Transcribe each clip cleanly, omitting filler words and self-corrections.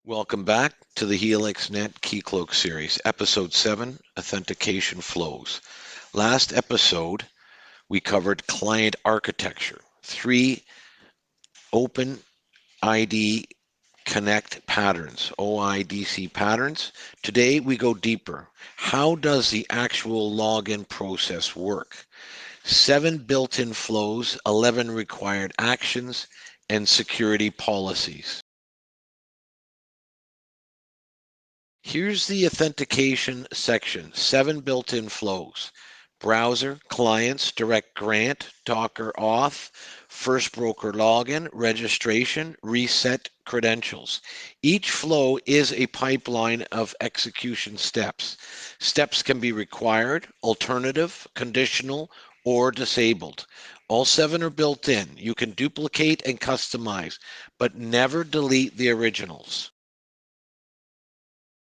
Welcome back to the HelixNet Keycloak series, episode 7, Authentication Flows. Last episode, we covered client architecture, 3 open ID connect patterns, OIDC patterns. Today, we go deeper. How does the actual login process work? 7 built-in flows, 11 required actions, and security policies. Here's the authentication section, 7 built-in flows. Browser, clients, direct grant, Docker auth, first broker login, registration, reset credentials. Each flow is a pipeline of execution steps. Steps can be required, alternative, conditional, or disabled. All 7 are built in. You can duplicate and customize, but never delete the originals.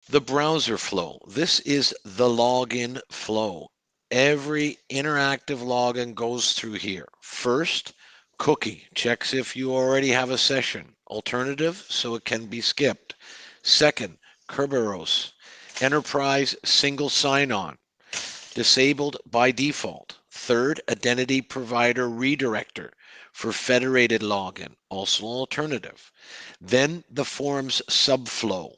The browser flow. This is the login flow. Every interactive login goes through here. First, cookie checks if you already have a session. Alternative, so it can be skipped. Second, Kerberos, enterprise single sign-on, disabled by default. Third, identity provider redirector for federated login, also alternative. Then the forms subflow.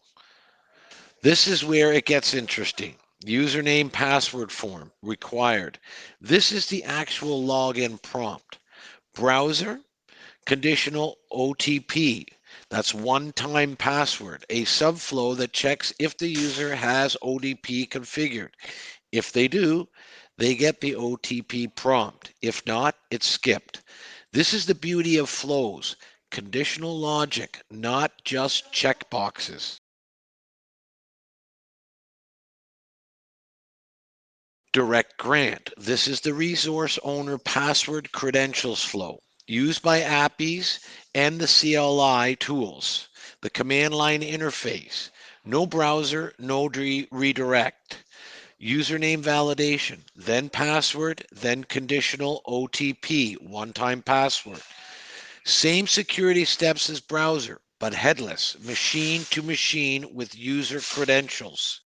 This is where it gets interesting. Username password form required. This is the actual login prompt. Browser, conditional OTP. That's one-time password, a subflow that checks if the user has OTP configured. If they do, they get the OTP prompt. If not, it's skipped. This is the beauty of flows. Conditional logic, not just checkboxes. Direct grant. This is the resource owner password credentials flow used by APIs and the CLI tools. The command line interface. No browser, no redirect. Username validation, then password, then conditional OTP, one-time password. Same security steps as browser, but headless, machine to machine with user credentials.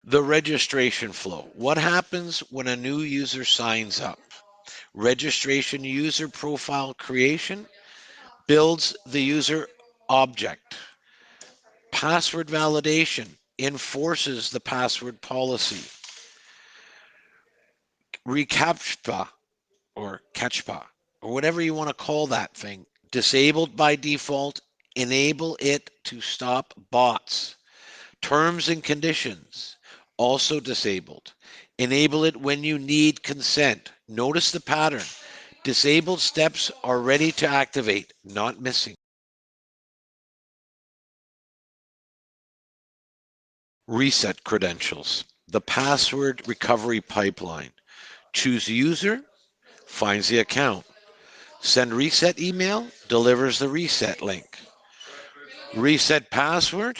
The registration flow. What happens when a new user signs up? Registration user profile creation builds the user object. Password validation enforces the password policy. Recaptcha or catchpa or whatever you want to call that thing. Disabled by default, enable it to stop bots. Terms and conditions, also disabled. Enable it when you need consent. Notice the pattern. Disabled steps are ready to activate, not missing. Reset credentials. The password recovery pipeline. Choose user, finds the account. Send reset email, delivers the reset link. Reset password,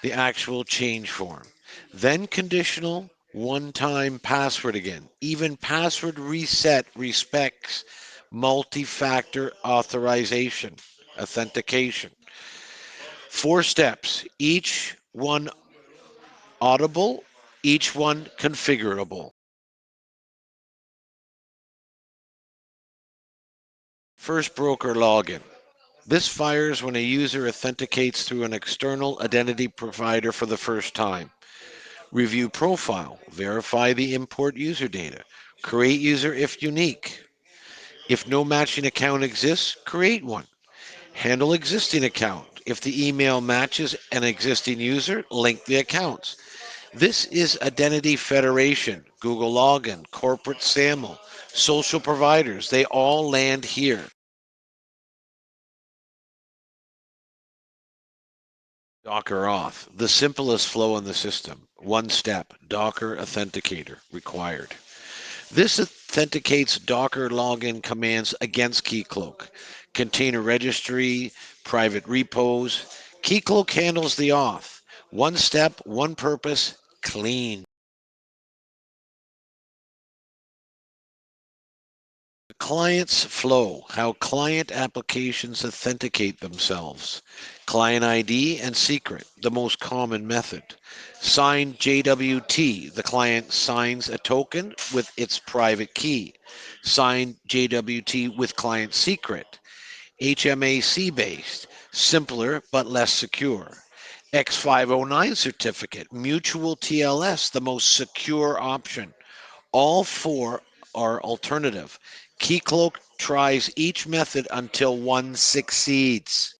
the actual change form. Then conditional one-time password again. Even password reset respects multi-factor authorization, authentication. 4 steps, each one audible, each one configurable. First broker login. This fires when a user authenticates through an external identity provider for the first time. Review profile, verify the import user data, create user if unique. If no matching account exists, create one. Handle existing account. If the email matches an existing user, link the accounts. This is identity federation, Google login, corporate SAML, social providers. They all land here. Docker auth, the simplest flow in the system. One step, Docker authenticator required. This authenticates Docker login commands against Keycloak, container registry, private repos. Keycloak handles the auth. One step, one purpose, clean. Clients flow, how client applications authenticate themselves. Client ID and secret, the most common method. Signed JWT, the client signs a token with its private key. Signed JWT with client secret. HMAC based, simpler but less secure. X509 certificate, mutual TLS, the most secure option. All four are alternative. Keycloak tries each method until one succeeds.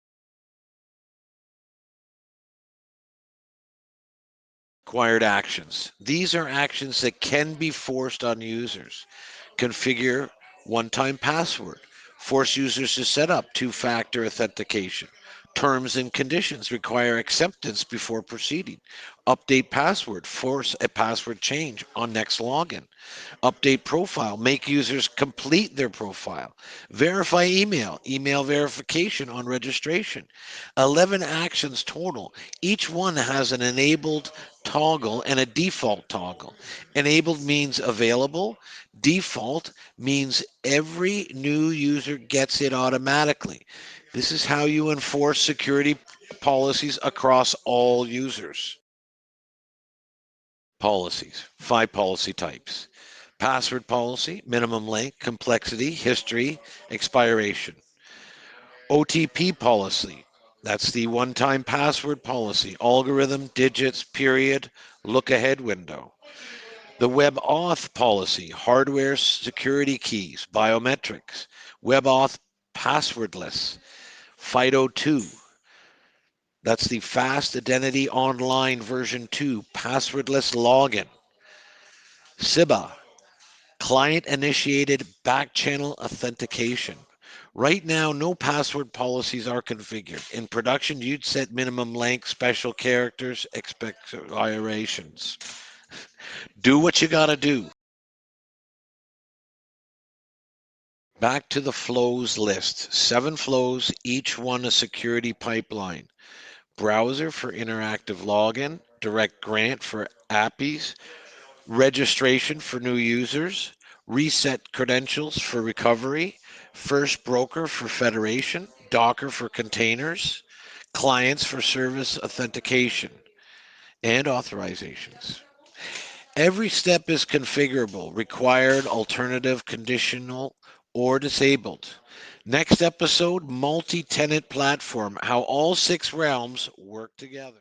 Required actions. These are actions that can be forced on users. Configure one-time password. Force users to set up two-factor authentication. Terms and conditions require acceptance before proceeding. Update password. Force a password change on next login. Update profile. Make users complete their profile. Verify email. Email verification on registration. 11 actions total. Each one has an enabled toggle and a default toggle. Enabled means available. Default means every new user gets it automatically. This is how you enforce security policies across all users. Policies, 5 policy types. Password policy, minimum length, complexity, history, expiration. OTP policy, that's the one-time password policy, algorithm, digits, period, look ahead window. The WebAuthn policy, hardware security keys, biometrics. WebAuthn passwordless. FIDO2, that's the fast identity online version 2, passwordless login. CIBA, client-initiated back-channel authentication. Right now, no password policies are configured. In production, you'd set minimum length, special characters, expirations. Do what you gotta do. Back to the flows list. 7 flows, each one a security pipeline. Browser for interactive login, direct grant for APIs, registration for new users, reset credentials for recovery, first broker for federation, Docker for containers, clients for service authentication, and authorizations. Every step is configurable, required, alternative, conditional, or disabled. Next episode, multi-tenant platform, how all 6 realms work together.